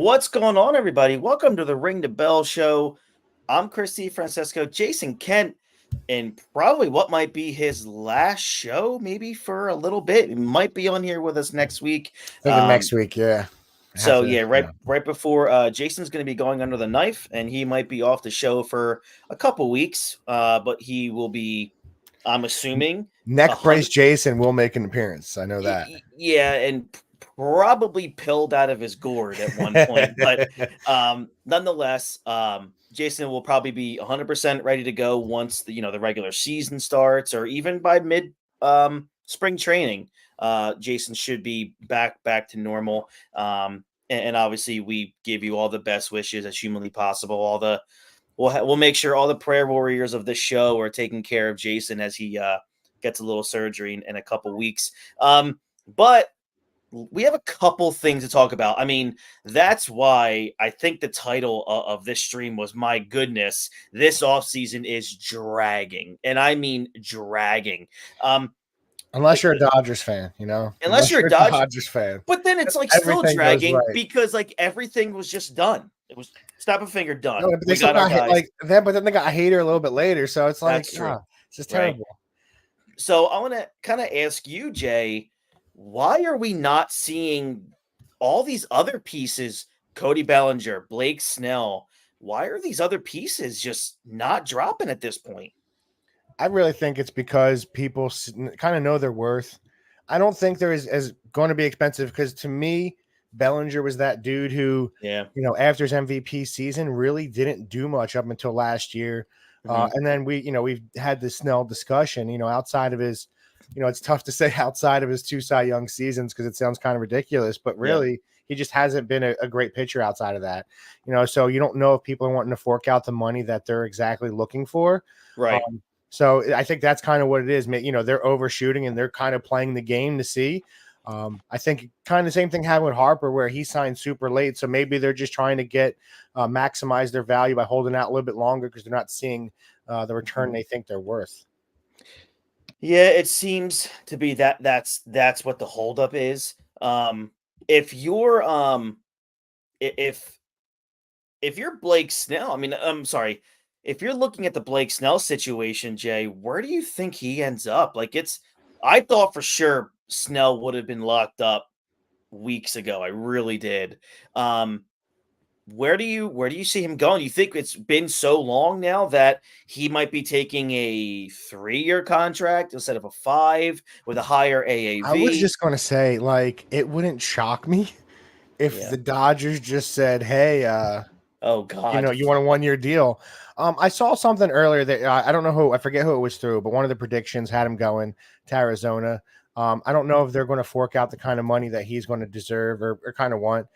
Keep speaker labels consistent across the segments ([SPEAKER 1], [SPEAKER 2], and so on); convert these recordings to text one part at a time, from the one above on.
[SPEAKER 1] What's going on, everybody? Welcome to the Ring the Bell show. I'm Christy Francesco, Jason Kent, and probably what might be his last show, maybe for a little bit. He might be on here with us next week.
[SPEAKER 2] Thinking next week, yeah.
[SPEAKER 1] So yeah, right before Jason's going to be going under the knife, and he might be off the show for a couple weeks. But he will be, I'm assuming,
[SPEAKER 2] Neck brace Jason will make an appearance. I know that.
[SPEAKER 1] Yeah, and probably pilled out of his gourd at one point, but nonetheless, Jason will probably be 100% ready to go once the regular season starts, or even by mid spring training. Jason should be back to normal. And obviously, we give you all the best wishes as humanly possible. We'll make sure all the prayer warriors of this show are taking care of Jason as he gets a little surgery in a couple weeks. But we have a couple things to talk about. I mean, that's why I think the title of this stream was, my goodness, this offseason is dragging. And I mean dragging.
[SPEAKER 2] Unless you're a Dodgers fan,
[SPEAKER 1] Unless you're a
[SPEAKER 2] Dodgers fan.
[SPEAKER 1] But then it's like still dragging because like everything was just done. It was snap a finger done.
[SPEAKER 2] No, but they still got but then they got a hater a little bit later. So it's like, it's just terrible.
[SPEAKER 1] Right. So I want to kind of ask you, Jay, why are we not seeing all these other pieces? Cody Bellinger, Blake Snell. Why are these other pieces just not dropping at this point?
[SPEAKER 2] I really think it's because people kind of know their worth. I don't think there is going to be expensive because to me, Bellinger was that dude who, after his MVP season, really didn't do much up until last year. And then we've had this Snell discussion, outside of his, it's tough to say outside of his 2 Cy Young seasons because it sounds kind of ridiculous, but really he just hasn't been a great pitcher outside of that, so you don't know if people are wanting to fork out the money that they're exactly looking for.
[SPEAKER 1] Right.
[SPEAKER 2] So I think that's kind of what it is. They're overshooting and they're kind of playing the game to see. I think kind of the same thing happened with Harper where he signed super late. So maybe they're just trying to maximize their value by holding out a little bit longer because they're not seeing the return they think they're worth.
[SPEAKER 1] Yeah, it seems to be that's what the holdup is. If you're Blake Snell, I mean, I'm sorry. If you're looking at the Blake Snell situation, Jay, where do you think he ends up? I thought for sure Snell would have been locked up weeks ago. I really did. Where do you see him going? You think it's been so long now that he might be taking a 3-year contract instead of a 5 with a higher AAV?
[SPEAKER 2] I was just going to say, it wouldn't shock me if the Dodgers just said, hey,
[SPEAKER 1] oh God,
[SPEAKER 2] you want a 1-year deal. I saw something earlier that I don't know I forget who it was through, but one of the predictions had him going to Arizona. I don't know if they're going to fork out the kind of money that he's going to deserve or kind of want.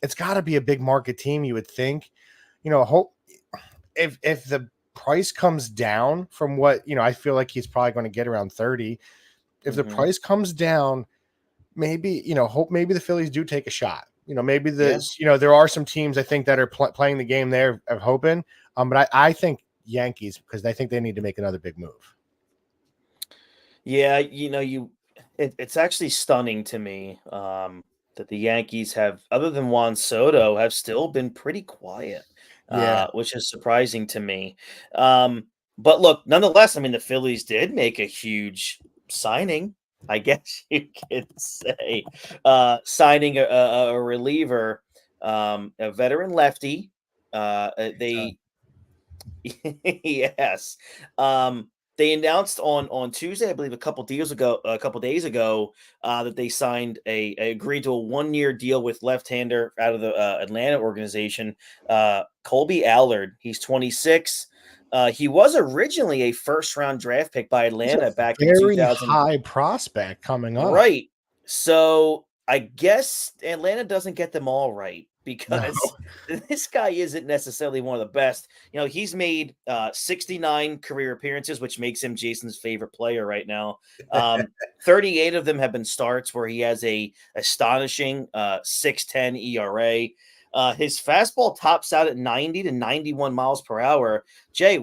[SPEAKER 2] It's got to be a big market team, you would think. Hope if the price comes down from what I feel like he's probably going to get around 30. If the price comes down, maybe maybe the Phillies do take a shot. Maybe there are some teams I think that are playing the game there of hoping. But I think Yankees because I think they need to make another big move.
[SPEAKER 1] Yeah, it's actually stunning to me that the Yankees have, other than Juan Soto, have still been pretty quiet. Which is surprising to me. But look, nonetheless, I mean, the Phillies did make a huge signing, I guess you could say, signing a reliever, a veteran lefty. Yes. They announced on Tuesday, I believe, a couple days ago, that they signed agreed to a 1-year deal with left-hander out of the Atlanta organization, Colby Allard. He's 26. He was originally a first-round draft pick by Atlanta back in 2000.
[SPEAKER 2] Very high prospect coming up,
[SPEAKER 1] right? So I guess Atlanta doesn't get them all right. Because this guy isn't necessarily one of the best. He's made 69 career appearances, which makes him Jason's favorite player right now. 38 of them have been starts where he has a astonishing 6.10 ERA. His fastball tops out at 90 to 91 miles per hour. Jay,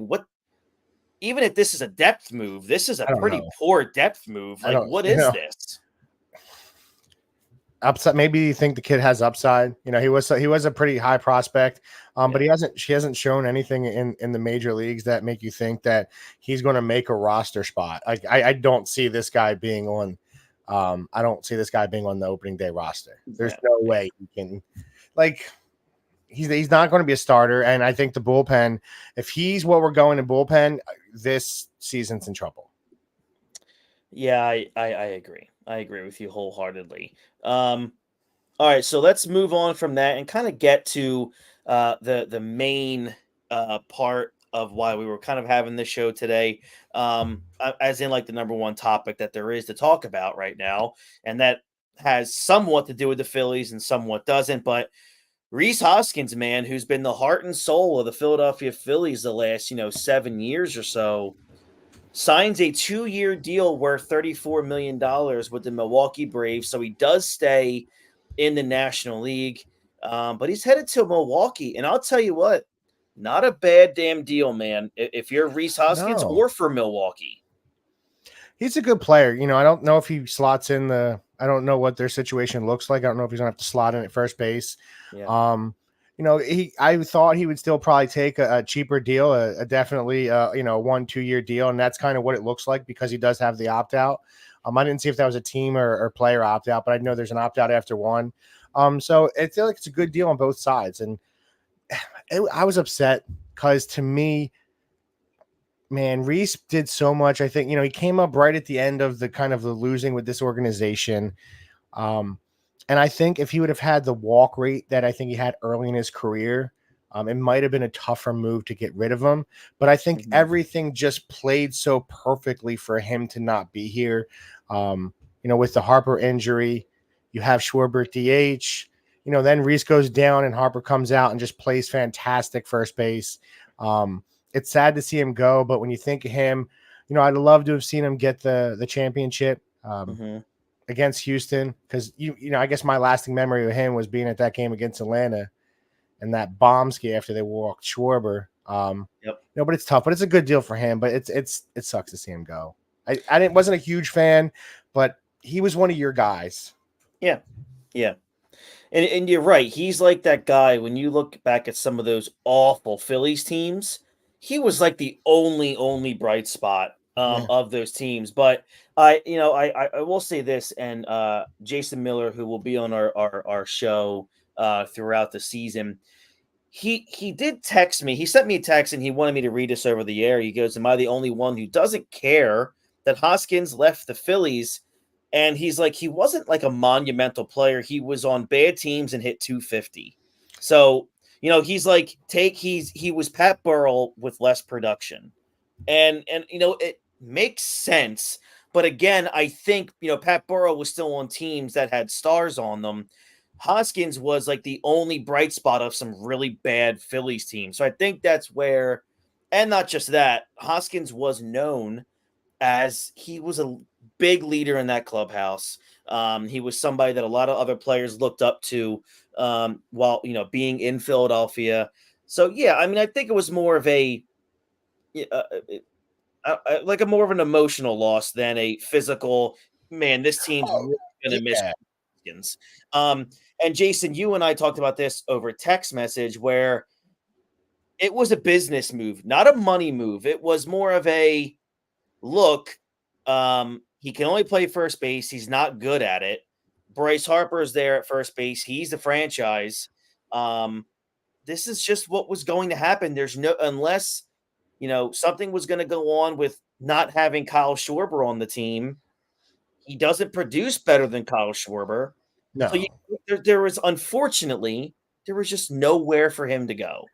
[SPEAKER 1] even if this is a depth move, this is a pretty poor depth move. What is this?
[SPEAKER 2] upside. Maybe you think the kid has upside. You know, he was a pretty high prospect, but
[SPEAKER 1] Yeah.
[SPEAKER 2] she hasn't shown anything in the major leagues that make you think that he's going to make a roster spot. Like I don't see this guy being on. I don't see this guy being on the opening day roster. There's
[SPEAKER 1] Yeah.
[SPEAKER 2] no way he can. Like he's not going to be a starter, and I think the bullpen. If he's what we're going to bullpen, this season's in trouble.
[SPEAKER 1] Yeah, I agree. I agree with you wholeheartedly. All right, so let's move on from that and kind of get to the main part of why we were kind of having this show today, as in like the number one topic that there is to talk about right now, and that has somewhat to do with the Phillies and somewhat doesn't. But Rhys Hoskins, man, who's been the heart and soul of the Philadelphia Phillies the last 7 years or so, signs a 2-year deal worth $34 million with the Milwaukee Braves. So he does stay in the National League, but he's headed to Milwaukee. And I'll tell you what, not a bad damn deal, man. If you're Rhys Hoskins
[SPEAKER 2] No,
[SPEAKER 1] or for Milwaukee.
[SPEAKER 2] he's a good player. You know, I don't know if he slots in I don't know what their situation looks like. I don't know if he's gonna have to slot in at first base.
[SPEAKER 1] Yeah.
[SPEAKER 2] You know, I thought he would still probably take a cheaper deal, a definitely 1-2 year deal, and that's kind of what it looks like because he does have the opt out. I didn't see if that was a team or player opt out, but I know there's an opt out after one. So I feel like it's a good deal on both sides, and I was upset because to me, man, Reese did so much. I think, he came up right at the end of the kind of the losing with this organization. Um, and I think if he would have had the walk rate that I think he had early in his career, it might have been a tougher move to get rid of him. But I think
[SPEAKER 1] Mhm.
[SPEAKER 2] everything just played so perfectly for him to not be here. With the Harper injury, you have Schwarber at DH. Then Reese goes down and Harper comes out and just plays fantastic first base. It's sad to see him go, but when you think of him, I'd love to have seen him get the championship
[SPEAKER 1] Mhm.
[SPEAKER 2] against Houston because I guess my lasting memory of him was being at that game against Atlanta and that bomb ski after they walked Schwarber.
[SPEAKER 1] Yep.
[SPEAKER 2] But it's tough, but it's a good deal for him. But it sucks to see him go. I wasn't a huge fan, but he was one of your guys.
[SPEAKER 1] Yeah. Yeah. And you're right. He's like that guy when you look back at some of those awful Phillies teams. He was like the only bright spot
[SPEAKER 2] Yeah.
[SPEAKER 1] of those teams. But I will say this, and Jason Miller, who will be on our show throughout the season, he did text me. He sent me a text and he wanted me to read this over the air. He goes, "Am I the only one who doesn't care that Hoskins left the Phillies?" And he's like, he wasn't like a monumental player. He was on bad teams and hit 250. So, he's like, he was Pat Burrell with less production. And it makes sense. But again, I think, Pat Burrell was still on teams that had stars on them. Hoskins was like the only bright spot of some really bad Phillies teams. So I think that's where, and not just that, Hoskins was known as he was a big leader in that clubhouse. He was somebody that a lot of other players looked up to while being in Philadelphia. So yeah, I mean, I think it was more of a like a more of an emotional loss than a physical. Man, this team's
[SPEAKER 2] Oh,
[SPEAKER 1] really going to miss
[SPEAKER 2] yeah.
[SPEAKER 1] Hoskins. And Jason, you and I talked about this over text message where it was a business move, not a money move. It was more of a look, he can only play first base. He's not good at it. Bryce Harper is there at first base. He's the franchise. This is just what was going to happen. There's no, unless, something was going to go on with not having Kyle Schwarber on the team. He doesn't produce better than Kyle Schwarber. So
[SPEAKER 2] No.
[SPEAKER 1] there was, unfortunately, there was just nowhere for him to go.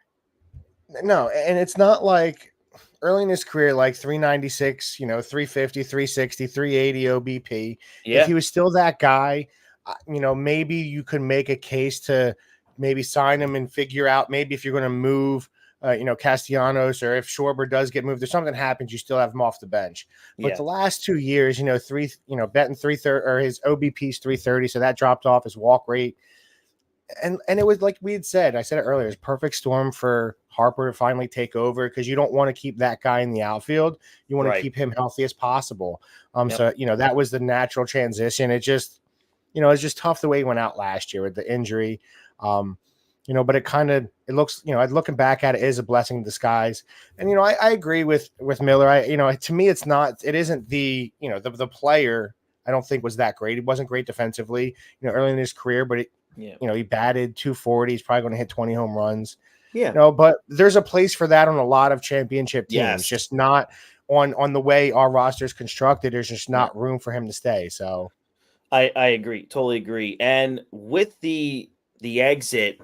[SPEAKER 2] No, and it's not like early in his career, like 396, 350, 360, 380 OBP. If
[SPEAKER 1] Yeah.
[SPEAKER 2] he was still that guy, maybe you could make a case to maybe sign him and figure out maybe if you're going to move, Castellanos, or if Schwarber does get moved, if something happens, you still have him off the bench. But
[SPEAKER 1] Yeah.
[SPEAKER 2] the last 2 years, betting 330 or his OBP's 330, so that dropped off his walk rate. And it was like we had said, I said it earlier, it's perfect storm for Harper to finally take over because you don't want to keep that guy in the outfield. You want to
[SPEAKER 1] Right.
[SPEAKER 2] keep him healthy as possible.
[SPEAKER 1] Yep.
[SPEAKER 2] So that was the natural transition. It just, it's just tough the way he went out last year with the injury. Um, but it looks, looking back at it, is a blessing in disguise. And I agree with Miller. To me, it isn't the player. I don't think was that great. He wasn't great defensively, early in his career, but he batted 240. He's probably going to hit 20 home runs.
[SPEAKER 1] Yeah.
[SPEAKER 2] But there's a place for that on a lot of championship teams.
[SPEAKER 1] Yes.
[SPEAKER 2] Just not on the way our roster is constructed. There's just not room for him to stay. So
[SPEAKER 1] I agree, totally agree. And with the exit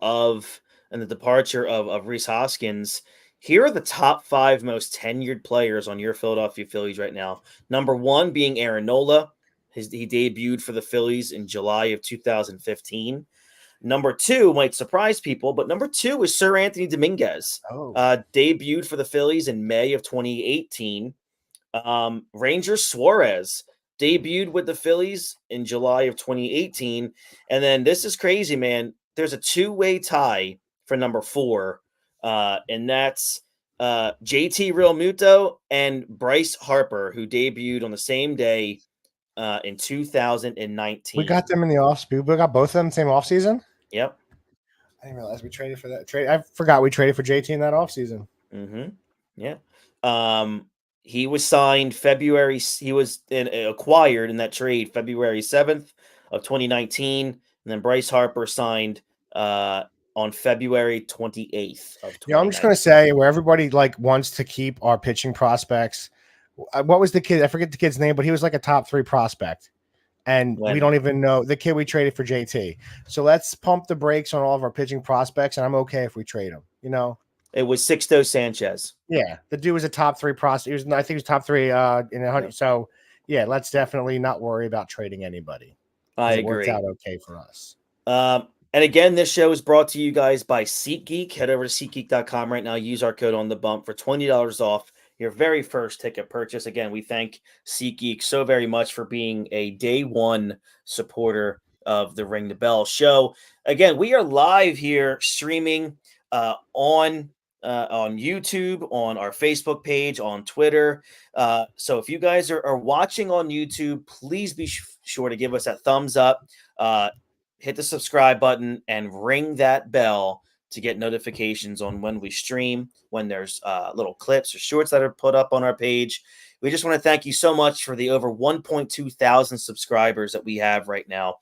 [SPEAKER 1] of and the departure of Rhys Hoskins, here are the top 5 most tenured players on your Philadelphia Phillies right now. Number 1 being Aaron Nola. He debuted for the Phillies in July of 2015. Number 2 might surprise people, but number 2 is Sir Anthony Dominguez. Debuted for the Phillies in May of 2018. Ranger Suarez debuted with the Phillies in July of 2018. And then this is crazy, man. There's a 2-way tie for number 4. And that's JT Realmuto and Bryce Harper, who debuted on the same day in 2019.
[SPEAKER 2] We got them in the offseason. We got both of them same offseason?
[SPEAKER 1] Yep.
[SPEAKER 2] I didn't realize we traded for that trade. I forgot we traded for JT in that offseason.
[SPEAKER 1] Mm-hmm. Yeah. He was signed February. He was acquired in that trade February 7th of 2019. And then Bryce Harper signed on February 28th of 2019.
[SPEAKER 2] Yeah, I'm just going to say where everybody wants to keep our pitching prospects. What was the kid? I forget the kid's name, but he was like a top 3 prospect. And we don't even know the kid we traded for JT. So let's pump the brakes on all of our pitching prospects. And I'm okay if we trade him,
[SPEAKER 1] It was Sixto Sanchez.
[SPEAKER 2] Yeah, the dude was a top 3 prospect. I think he was top 3 in 100. So yeah, let's definitely not worry about trading anybody.
[SPEAKER 1] I agree.
[SPEAKER 2] It worked out okay for us.
[SPEAKER 1] And again, this show is brought to you guys by SeatGeek. Head over to SeatGeek.com right now. Use our code on the bump for $20 off your very first ticket purchase. Again, we thank SeatGeek so very much for being a day one supporter of the Ring the Bell show. Again, we are live here streaming on YouTube, on our Facebook page, on Twitter. So if you guys are watching on YouTube, please be sure to give us that thumbs up, hit the subscribe button, and ring that bell to get notifications on when we stream, when there's little clips or shorts that are put up on our page. We just want to thank you so much for the over 1.2 thousand subscribers that we have right now.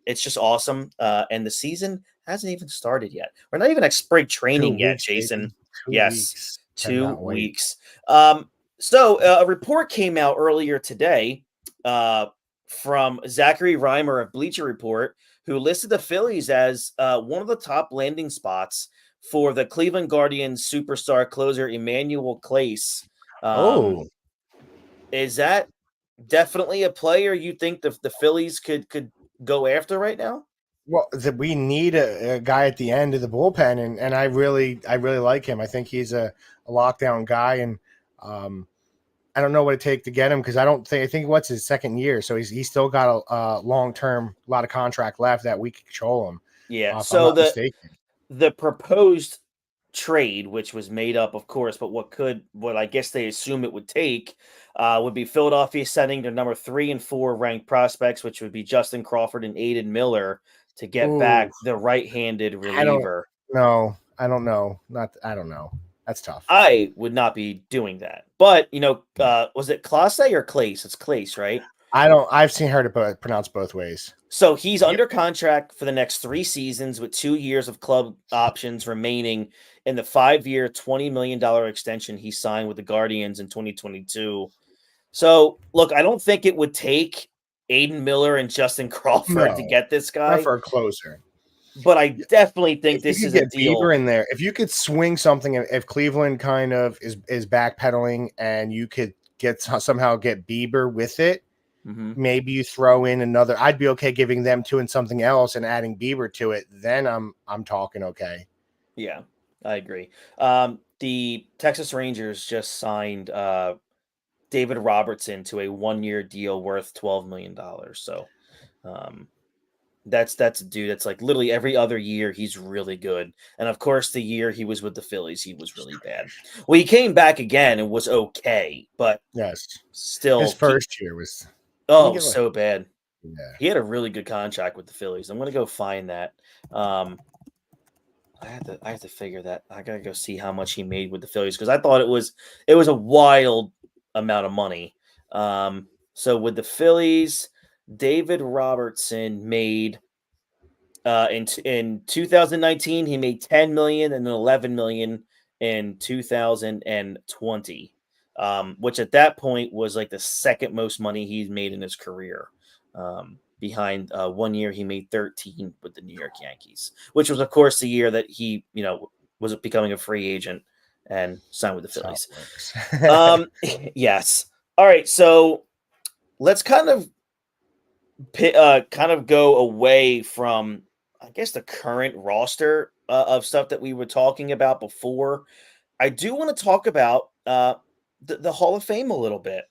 [SPEAKER 1] It's just awesome. And the season hasn't even started yet. We're not even at spring training yet, Jason. Yes, 2 weeks. So a report came out earlier today from Zachary Reimer of Bleacher Report, who listed the Phillies as one of the top landing spots for the Cleveland Guardians superstar closer Emmanuel Clase. Is that definitely a player you think the Phillies could go after right now?
[SPEAKER 2] Well, we need a guy at the end of the bullpen, and I really like him. I think he's a lockdown guy, and I don't know what it takes to get him because I think what's his second year, so he's still got a long-term, lot of contract left that we can control him.
[SPEAKER 1] Yeah. So the proposed trade, which was made up, of course, but what I guess they assume it would take would be Philadelphia sending their number 3 and 4 ranked prospects, which would be Justin Crawford and Aiden Miller, to get back the right-handed reliever.
[SPEAKER 2] I don't know. I don't know. That's tough.
[SPEAKER 1] I would not be doing that. But, was it Clase or Clase? It's Clase, right?
[SPEAKER 2] I've seen her to pronounce both ways.
[SPEAKER 1] So he's under contract for the next 3 seasons with 2 years of club options remaining in the 5-year, $20 million extension he signed with the Guardians in 2022. So, look, I don't think it would take Aiden Miller and Justin Crawford to get this guy.
[SPEAKER 2] Not for a closer.
[SPEAKER 1] But I definitely think this is a deal.
[SPEAKER 2] Bieber in there. If you could swing something, if Cleveland kind of is backpedaling and you could somehow get Bieber with it, maybe you throw in another. I'd be okay giving them 2 and something else and adding Bieber to it. Then I'm talking okay.
[SPEAKER 1] Yeah, I agree. The Texas Rangers just signed David Robertson to a 1-year deal worth $12 million. So that's a dude that's like literally every other year he's really good. And of course, the year he was with the Phillies, he was really bad. Well, he came back again and was okay, but
[SPEAKER 2] yes,
[SPEAKER 1] still
[SPEAKER 2] his first year was
[SPEAKER 1] so bad.
[SPEAKER 2] Yeah.
[SPEAKER 1] He had a really good contract with the Phillies. I'm gonna go find that. I have to figure that. I gotta go see how much he made with the Phillies because I thought it was a wild amount of money. So with the Phillies, David Robertson made in 2019 he made 10 million and then 11 million in 2020, which at that point was like the second most money he's made in his career. Behind 1 year he made 13 with the New York Yankees, which was of course the year that he was becoming a free agent and signed with the
[SPEAKER 2] That's how
[SPEAKER 1] Phillies.
[SPEAKER 2] it works.
[SPEAKER 1] Yes. All right, so let's kind of go away from, I guess, the current roster of stuff that we were talking about before. I do want to talk about the Hall of Fame a little bit.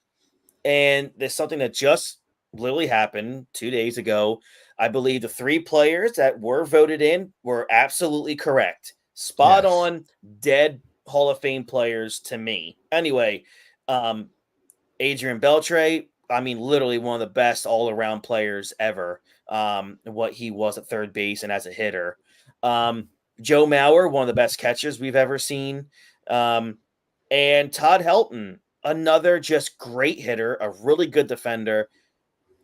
[SPEAKER 1] And there's something that just literally happened 2 days ago. I believe the three players that were voted in were absolutely correct. Spot
[SPEAKER 2] Yes.
[SPEAKER 1] on, dead Hall of Fame players to me. Anyway, um, Adrian Beltre, I mean, literally one of the best all around players ever. What he was at third base and as a hitter. Um, Joe Mauer, one of the best catchers we've ever seen. Um, and Todd Helton, another just great hitter, a really good defender.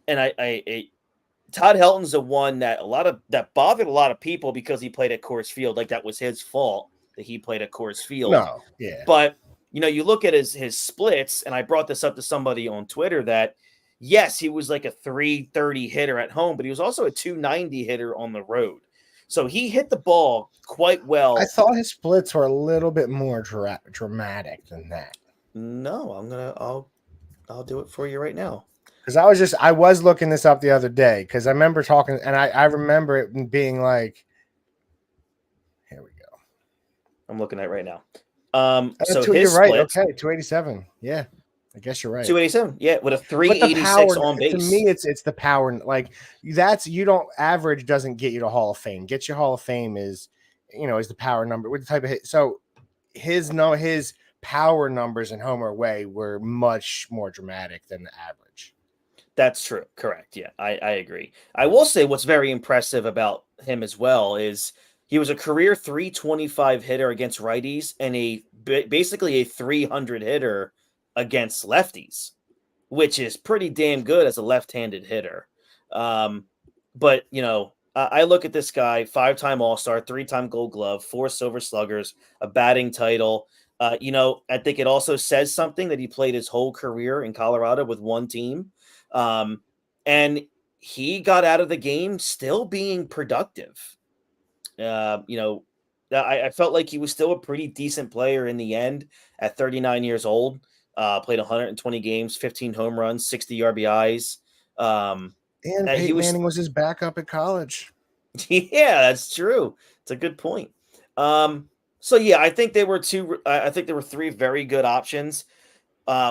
[SPEAKER 1] And Todd Helton's the one that that bothered a lot of people because he played at Coors Field. Like that was his fault that he played at Coors Field.
[SPEAKER 2] No. Yeah.
[SPEAKER 1] But you look at his splits, and I brought this up to somebody on Twitter that yes, he was like a 330 hitter at home, but he was also a 290 hitter on the road. So he hit the ball quite
[SPEAKER 2] I
[SPEAKER 1] well.
[SPEAKER 2] thought his splits were a little bit more dramatic than that.
[SPEAKER 1] No, I'll do it for you right now.
[SPEAKER 2] Because I was looking this up the other day because I remember talking, and I remember it being like, here we go.
[SPEAKER 1] I'm looking at it right now.
[SPEAKER 2] That's
[SPEAKER 1] So
[SPEAKER 2] two, you're
[SPEAKER 1] his
[SPEAKER 2] right.
[SPEAKER 1] splits
[SPEAKER 2] Okay, 287. Yeah, I guess you're right.
[SPEAKER 1] 287, yeah, with a
[SPEAKER 2] But the
[SPEAKER 1] 386
[SPEAKER 2] power,
[SPEAKER 1] on
[SPEAKER 2] to
[SPEAKER 1] base.
[SPEAKER 2] me, it's the power. Like that's you don't average doesn't get you to Hall of Fame. Get your Hall of Fame is is the power number with the type of hit. So his power numbers in home or away were much more dramatic than the average.
[SPEAKER 1] That's true. Correct. Yeah, I agree. I will say what's very impressive about him as well is he was a career 325 hitter against righties and basically a 300 hitter against lefties, which is pretty damn good as a left-handed hitter. But I look at this guy, 5-time All-Star, 3-time Gold Glove, 4 Silver Sluggers, a batting title. I think it also says something that he played his whole career in Colorado with one team. And he got out of the game still being productive. Uh, you know, I felt like he was still a pretty decent player in the end at 39 years old. Played 120 games, 15 home runs, 60 RBIs.
[SPEAKER 2] And
[SPEAKER 1] He
[SPEAKER 2] Peyton
[SPEAKER 1] was,
[SPEAKER 2] Manning was his backup at college.
[SPEAKER 1] yeah, that's true. It's a good point. So yeah, I think there were I think there were three very good options.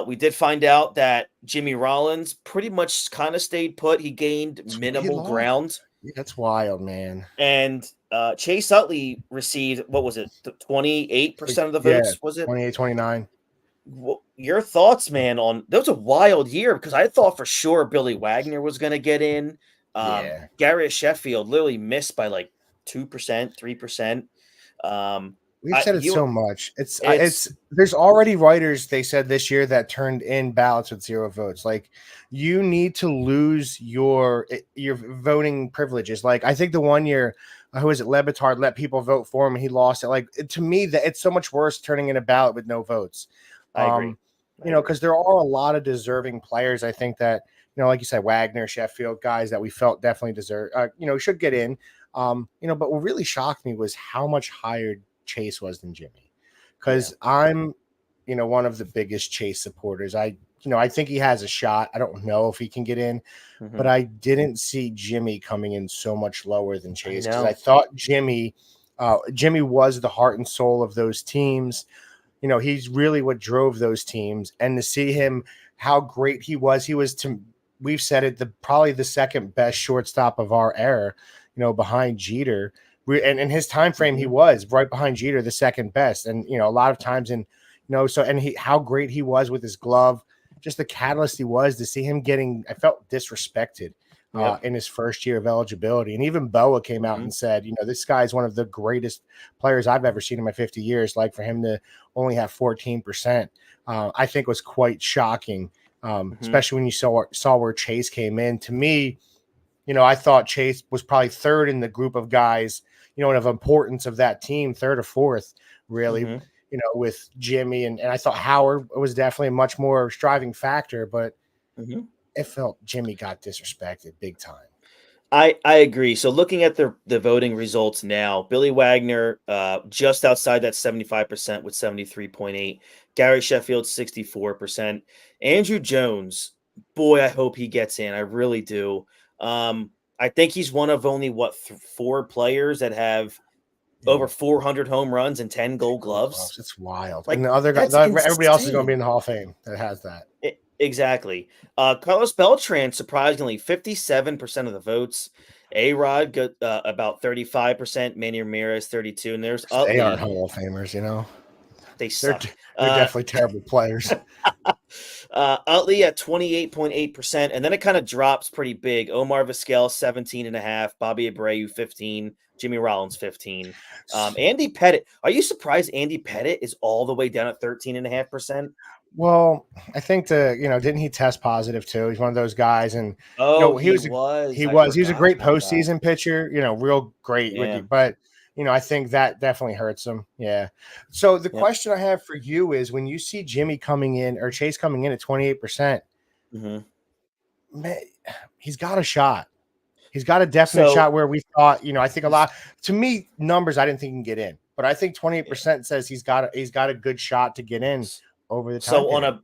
[SPEAKER 1] We did find out that Jimmy Rollins pretty much kind of stayed put. He gained
[SPEAKER 2] He
[SPEAKER 1] minimal
[SPEAKER 2] lost.
[SPEAKER 1] ground.
[SPEAKER 2] Yeah, that's wild, man.
[SPEAKER 1] And Chase Utley received, what was it, 28% of the
[SPEAKER 2] Yeah,
[SPEAKER 1] votes, was it?
[SPEAKER 2] 28, 29.
[SPEAKER 1] Your thoughts, man, on that was a wild year because I thought for sure Billy Wagner was going to get in.
[SPEAKER 2] Yeah.
[SPEAKER 1] Garrett Sheffield literally missed by like 2%, 3%.
[SPEAKER 2] We've said it so much.
[SPEAKER 1] It's
[SPEAKER 2] There's already writers they said this year that turned in ballots with 0 votes. Like you need to lose your voting privileges. Like I think the one year, who was it? Lebitard let people vote for him and he lost it. Like to me, that it's so much worse turning in a ballot with no votes.
[SPEAKER 1] I agree.
[SPEAKER 2] Because there are a lot of deserving players. I think that like you said, Wagner, Sheffield, guys that we felt definitely deserve, should get in. But what really shocked me was how much higher Chase was than Jimmy, because I'm one of the biggest Chase supporters. I think he has a shot. I don't know if he can get in, but I didn't see Jimmy coming in so much lower than Chase because I thought Jimmy was the heart and soul of those teams. He's really what drove those teams, and to see him how great he was we've said it, probably the second best shortstop of our era, behind Jeter. And in his time frame, he was right behind Jeter, the second best. And a lot of times how great he was with his glove, just the catalyst he was to see him I felt disrespected
[SPEAKER 1] Yep.
[SPEAKER 2] in his first year of eligibility. And even Boa came out
[SPEAKER 1] Mhm.
[SPEAKER 2] and said, this guy is one of the greatest players I've ever seen in my 50 years. Like, for him to only have 14%, I think was quite shocking,
[SPEAKER 1] Mhm.
[SPEAKER 2] especially when you saw where Chase came in. To me, I thought Chase was probably third in the group of guys, and of importance of that team, third or fourth, really,
[SPEAKER 1] Mhm.
[SPEAKER 2] with Jimmy. And I thought Howard was definitely a much more striving factor, but
[SPEAKER 1] Mhm.
[SPEAKER 2] it felt Jimmy got disrespected big time.
[SPEAKER 1] I agree. So looking at the voting results now, Billy Wagner just outside that 75% with 73.8. Gary Sheffield 64%. Andrew Jones, boy, I hope he gets in. I really do. I think he's one of only four players that have
[SPEAKER 2] Yeah.
[SPEAKER 1] over 400 home runs and 10 gold
[SPEAKER 2] Gold
[SPEAKER 1] gloves.
[SPEAKER 2] gloves. It's wild. And
[SPEAKER 1] Like
[SPEAKER 2] the other guy,
[SPEAKER 1] that's
[SPEAKER 2] everybody else is going to be
[SPEAKER 1] insane.
[SPEAKER 2] in the Hall of Fame that has that.
[SPEAKER 1] Exactly. Carlos Beltran, surprisingly, 57% of the votes. A-Rod got about 35%, Manny Ramirez 32, and there's
[SPEAKER 2] They aren't
[SPEAKER 1] Utley.
[SPEAKER 2] Hall of Famers.
[SPEAKER 1] They
[SPEAKER 2] They're
[SPEAKER 1] suck.
[SPEAKER 2] they're definitely terrible players.
[SPEAKER 1] Utley at 28.8%, and then it kind of drops pretty big. Omar Vizquel 17.5, Bobby Abreu 15, Jimmy Rollins 15. Andy Pettit. Are you surprised Andy Pettit is all the way down at 13.5%?
[SPEAKER 2] Well, I think didn't he test positive too? He's one of those guys, and
[SPEAKER 1] Oh,
[SPEAKER 2] he
[SPEAKER 1] he
[SPEAKER 2] was
[SPEAKER 1] was.
[SPEAKER 2] he
[SPEAKER 1] I
[SPEAKER 2] was he was a
[SPEAKER 1] forgot
[SPEAKER 2] great
[SPEAKER 1] about that.
[SPEAKER 2] postseason pitcher. Real great with
[SPEAKER 1] Yeah.
[SPEAKER 2] you, but I think that definitely hurts him. Yeah. So the
[SPEAKER 1] Yep.
[SPEAKER 2] question I have for you is, when you see Jimmy coming in or Chase coming in at 28%,
[SPEAKER 1] Mhm.
[SPEAKER 2] man, he's got a shot. He's got a definite
[SPEAKER 1] So
[SPEAKER 2] shot where we thought, I think a
[SPEAKER 1] s-
[SPEAKER 2] lot, to me, numbers, I didn't think he can get in, but I think
[SPEAKER 1] yeah.
[SPEAKER 2] 28% says he's got a good shot to get in
[SPEAKER 1] S-
[SPEAKER 2] over the time
[SPEAKER 1] So on
[SPEAKER 2] period.
[SPEAKER 1] a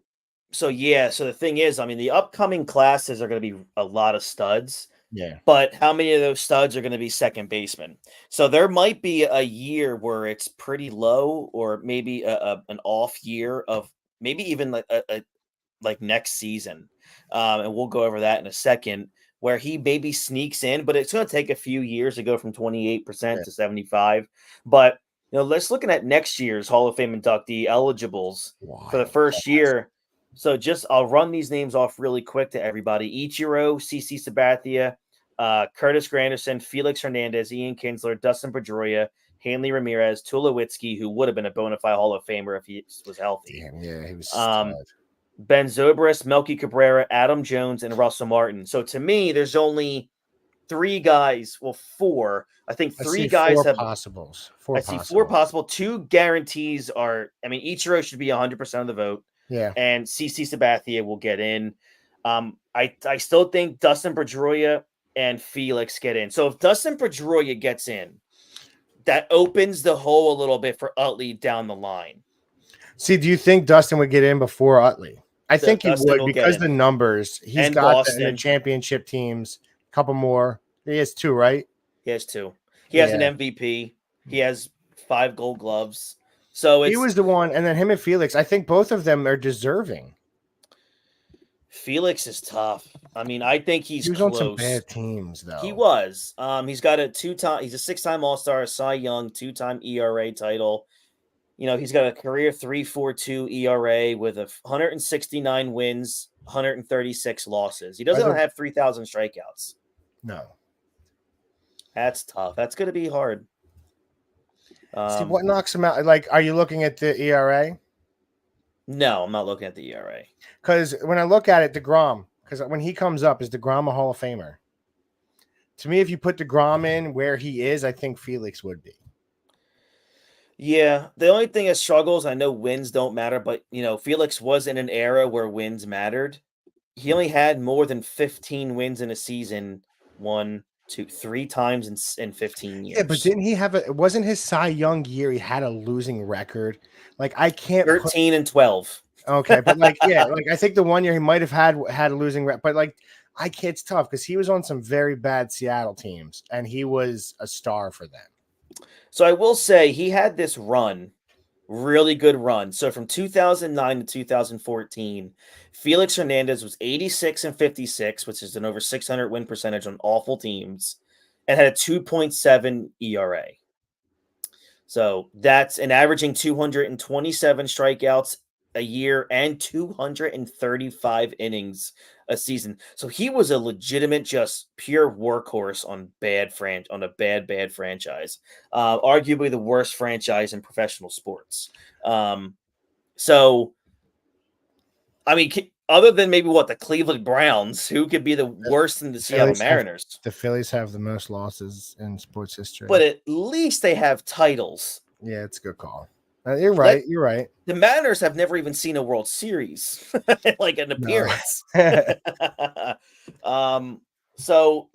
[SPEAKER 1] so yeah, so the thing is, I mean, the upcoming classes are going to be a lot of studs,
[SPEAKER 2] Yeah.
[SPEAKER 1] but how many of those studs are going to be second basemen? So there might be a year where it's pretty low, or maybe an off year of maybe even like next season. And we'll go over that in a second, where he maybe sneaks in, but it's going to take a few years to go from 28%
[SPEAKER 2] Yeah.
[SPEAKER 1] to 75. But let's looking at next year's Hall of Fame inductee eligibles for the
[SPEAKER 2] Wild.
[SPEAKER 1] first year. So just I'll run these names off really quick to everybody: Ichiro, CC Sabathia, Curtis Granderson, Felix Hernandez, Ian Kinsler, Dustin Pedroia, Hanley Ramirez, Tulowitzki, who would have been a bona fide Hall of Famer if he was healthy.
[SPEAKER 2] Damn. Yeah. He was
[SPEAKER 1] Um,
[SPEAKER 2] stud.
[SPEAKER 1] Ben Zobrist, Melky Cabrera, Adam Jones, and Russell Martin. So to me, there's only three guys. Well, four. I think
[SPEAKER 2] I
[SPEAKER 1] three
[SPEAKER 2] see
[SPEAKER 1] guys
[SPEAKER 2] four
[SPEAKER 1] have.
[SPEAKER 2] possibles. Four
[SPEAKER 1] I see four
[SPEAKER 2] possibles.
[SPEAKER 1] possible. Two guarantees are. I mean, Ichiro should be 100% of the vote,
[SPEAKER 2] Yeah.
[SPEAKER 1] and CC Sabathia will get in. I still think Dustin Pedroia and Felix get in. So if Dustin Pedroia gets in, that opens the hole a little bit for Utley down the line.
[SPEAKER 2] See, do you think Dustin would get in before Utley? I think he
[SPEAKER 1] Dustin
[SPEAKER 2] would,
[SPEAKER 1] will get
[SPEAKER 2] because
[SPEAKER 1] in,
[SPEAKER 2] the numbers he's
[SPEAKER 1] and
[SPEAKER 2] got in the
[SPEAKER 1] Boston.
[SPEAKER 2] championship teams, a couple more. He has two, right?
[SPEAKER 1] He has two. He has an
[SPEAKER 2] Yeah.
[SPEAKER 1] MVP. He has 5 Gold Gloves. So
[SPEAKER 2] He
[SPEAKER 1] it's
[SPEAKER 2] was the one, and then him and Felix. I think both of them are deserving.
[SPEAKER 1] Felix is tough. I mean, I think he's
[SPEAKER 2] He was on some
[SPEAKER 1] close.
[SPEAKER 2] bad teams,
[SPEAKER 1] He
[SPEAKER 2] though.
[SPEAKER 1] was. He's got a 2-time. He's a 6-time All Star, Cy Young, 2-time ERA title. He's got a career 3.42 ERA with 169 wins, 136 losses. He
[SPEAKER 2] Are
[SPEAKER 1] doesn't
[SPEAKER 2] the
[SPEAKER 1] have 3,000 strikeouts.
[SPEAKER 2] No.
[SPEAKER 1] That's tough. That's going to be hard.
[SPEAKER 2] See,
[SPEAKER 1] Um,
[SPEAKER 2] what knocks him out? Like, are you looking at the ERA?
[SPEAKER 1] no, I'm not looking at the ERA.
[SPEAKER 2] Because when I look at it, DeGrom, because when he comes up, is DeGrom a Hall of Famer? To me, if you put DeGrom in where he is, I think Felix would be.
[SPEAKER 1] Yeah, the only thing is struggles. I know wins don't matter, but Felix was in an era where wins mattered. He only had more than 15 wins in a season, one, two, three times in 15
[SPEAKER 2] Yeah, but
[SPEAKER 1] years.
[SPEAKER 2] didn't he have it wasn't his Cy Young year? He had a losing record. Like, I can't put
[SPEAKER 1] 13 and 12.
[SPEAKER 2] okay, but like, yeah, like I think the one year he might have had a losing record, but like, I can't. It's tough because he was on some very bad Seattle teams, and he was a star for them.
[SPEAKER 1] So I will say he had this run, really good run. So from 2009 to 2014, Felix Hernandez was 86 and 56, which is an over 600 win percentage on awful teams, and had a 2.7 ERA. So that's an averaging 227 strikeouts a year and 235 innings a season. So he was a legitimate, just pure workhorse on on a bad franchise. Arguably the worst franchise in professional sports. So I mean, other than maybe the Cleveland Browns, who could be the worst in the Seattle Mariners?
[SPEAKER 2] The Phillies have the most losses in sports history,
[SPEAKER 1] but at least they have titles.
[SPEAKER 2] Yeah, it's a good call. You're right. You're right.
[SPEAKER 1] The Mariners have never even seen a World Series, like an appearance. No. So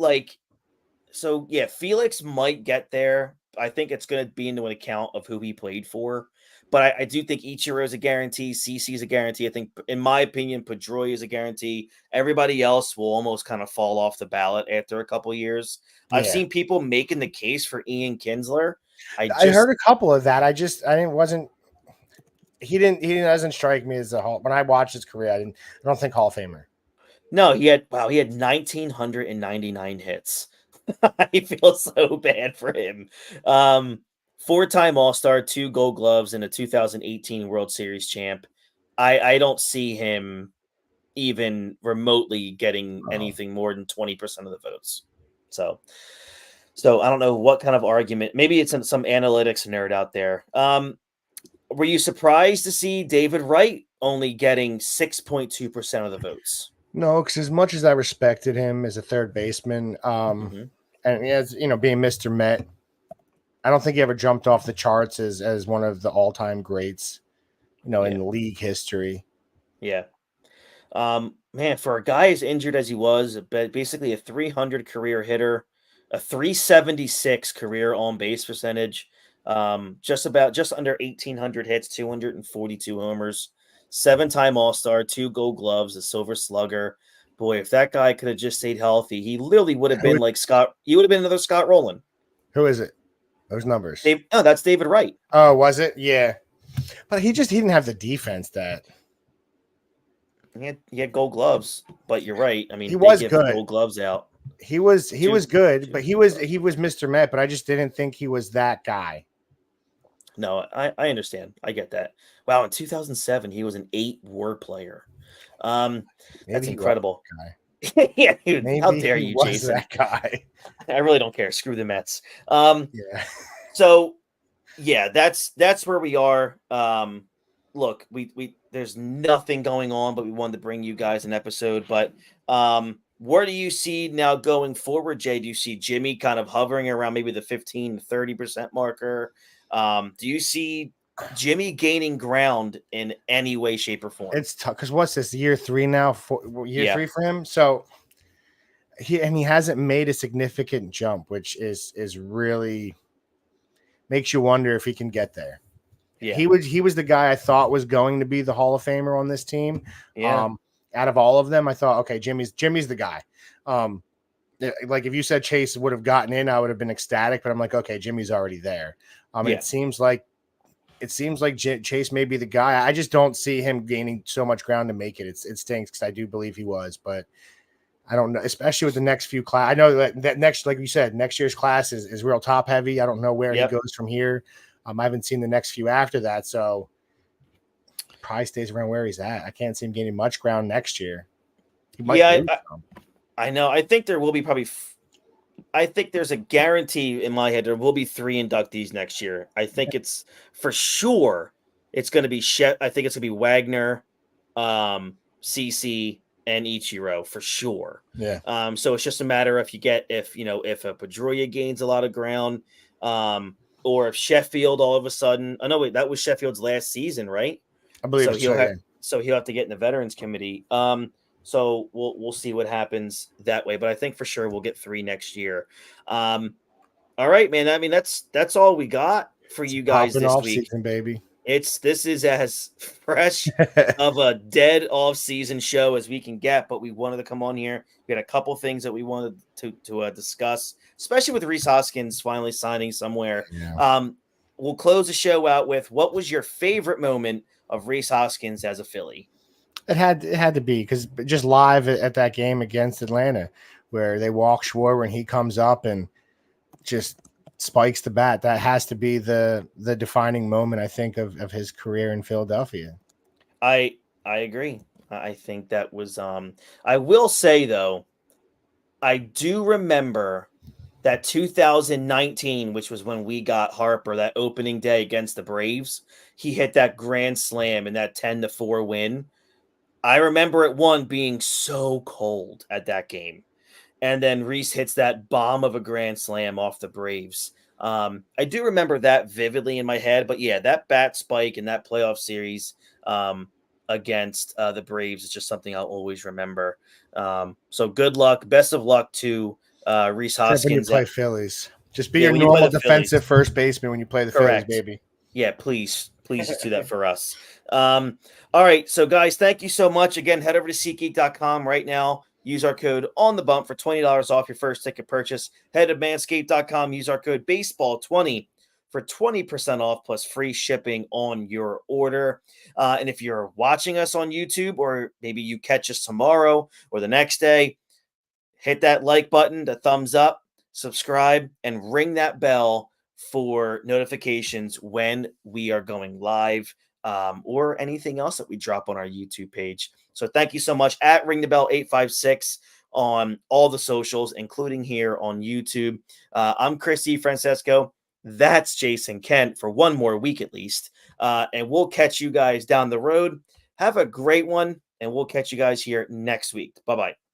[SPEAKER 1] yeah, Felix might get there. I think it's going to be into an account of who he played for. But I do think Ichiro is a guarantee. CC is a guarantee. I think, in my opinion, Pedroia is a guarantee. Everybody else will almost kind of fall off the ballot after a couple years. Yeah. I've seen people making the case for Ian Kinsler.
[SPEAKER 2] I heard a couple of that. He doesn't strike me as a Hall. When I watched his career, I don't think Hall of Famer.
[SPEAKER 1] No, he had 1,999 hits. I feel so bad for him. 4-time All-Star, 2 Gold Gloves, and a 2018 World Series champ. I don't see him even remotely getting anything more than 20% of the votes. So I don't know what kind of argument. Maybe it's some analytics nerd out there. Were you surprised to see David Wright only getting 6.2% of the votes?
[SPEAKER 2] No, because as much as I respected him as a third baseman, and as being Mr. Met, I don't think he ever jumped off the charts as one of the all-time greats, in league history.
[SPEAKER 1] Yeah. Man, for a guy as injured as he was, basically a 300 career hitter, a 376 career on base percentage, just under 1,800 hits, 242 homers, 7-time All-Star, 2 Gold Gloves, a Silver Slugger. Boy, if that guy could have just stayed healthy, he literally would have been like Scott. He would have been another Scott Rowland.
[SPEAKER 2] Who is it? Those numbers.
[SPEAKER 1] That's David Wright.
[SPEAKER 2] Oh, was it? Yeah, but he didn't have the defense that.
[SPEAKER 1] He had Gold Gloves, but you're right. I mean,
[SPEAKER 2] he was good.
[SPEAKER 1] Gold Gloves out.
[SPEAKER 2] He was good, but he was Mr. Met. But I just didn't think he was that guy.
[SPEAKER 1] No, I understand. I get that. Wow, in 2007, he was an 8 WAR player. That's incredible. Yeah, how dare you, Jason?
[SPEAKER 2] That guy.
[SPEAKER 1] I really don't care. Screw the Mets.
[SPEAKER 2] Yeah.
[SPEAKER 1] So, yeah, that's where we are. Look, we there's nothing going on, but we wanted to bring you guys an episode. But where do you see now going forward, Jay? Do you see Jimmy kind of hovering around maybe the 15 to 30% marker? Do you see Jimmy gaining ground in any way, shape, or form?
[SPEAKER 2] It's tough because what's this, year 3 now? Year 3 for him. So he hasn't made a significant jump, which is really makes you wonder if he can get there. Yeah, he was the guy I thought was going to be the Hall of Famer on this team.
[SPEAKER 1] Yeah.
[SPEAKER 2] Out of all of them, I thought, okay, Jimmy's the guy. Like if you said Chase would have gotten in, I would have been ecstatic. But I'm like, okay, Jimmy's already there. It seems like Chase may be the guy. I just don't see him gaining so much ground to make it. It stinks because I do believe he was, but I don't know, especially with the next few class. I know that next, like you said, next year's class is real top heavy. I don't know where he goes from here. I haven't seen the next few after that, so probably stays around where he's at. I can't see him gaining much ground next year.
[SPEAKER 1] I know. I think there will be probably. I think there's a guarantee in my head there will be 3 inductees next year. I think it's for sure. It's going to be I think it's going to be Wagner, CC, and Ichiro for sure.
[SPEAKER 2] Yeah.
[SPEAKER 1] So it's just a matter if a Pedroia gains a lot of ground, or if Sheffield all of a sudden. Oh no, wait, that was Sheffield's last season, right?
[SPEAKER 2] I believe
[SPEAKER 1] so. He'll have to get in the Veterans Committee. So we'll see what happens that way, but I think for sure we'll get 3 next year. All right, man. I mean, that's all we got for you guys this week,
[SPEAKER 2] season, baby.
[SPEAKER 1] This is as fresh of a dead off-season show as we can get, but we wanted to come on here. We had a couple things that we wanted to discuss, especially with Rhys Hoskins finally signing somewhere.
[SPEAKER 2] Yeah.
[SPEAKER 1] We'll close the show out with, what was your favorite moment of Rhys Hoskins as a Philly?
[SPEAKER 2] It had to be, because just live at that game against Atlanta, where they walk Schwarber and he comes up and just spikes the bat. That has to be the defining moment, I think, of his career in Philadelphia.
[SPEAKER 1] I agree. I think that was I will say though, I do remember that 2019, which was when we got Harper, that opening day against the Braves. He hit that grand slam and that 10-4 win. I remember it one being so cold at that game. And then Reese hits that bomb of a grand slam off the Braves. I do remember that vividly in my head, but yeah, that bat spike in that playoff series against the Braves is just something I'll always remember. So good luck, best of luck to Reese
[SPEAKER 2] Except when you
[SPEAKER 1] Hoskins.
[SPEAKER 2] play Phillies. Just be
[SPEAKER 1] Yeah,
[SPEAKER 2] your
[SPEAKER 1] when you play
[SPEAKER 2] normal
[SPEAKER 1] the Phillies,
[SPEAKER 2] defensive first baseman when you play the Phillies,
[SPEAKER 1] correct.
[SPEAKER 2] baby.
[SPEAKER 1] Yeah, please just do that for us. All right, so guys, thank you so much. Again, head over to SeatGeek.com right now. Use our code on the bump for $20 off your first ticket purchase. Head to manscaped.com. Use our code baseball20 for 20% off plus free shipping on your order. And if you're watching us on YouTube, or maybe you catch us tomorrow or the next day, hit that like button, the thumbs up, subscribe, and ring that bell for notifications when we are going live, or anything else that we drop on our YouTube page. So thank you so much at Ring the Bell 856 on all the socials, including here on YouTube. I'm Christy Francesco. That's Jason Kent for one more week at least. And we'll catch you guys down the road. Have a great one, and we'll catch you guys here next week. Bye bye.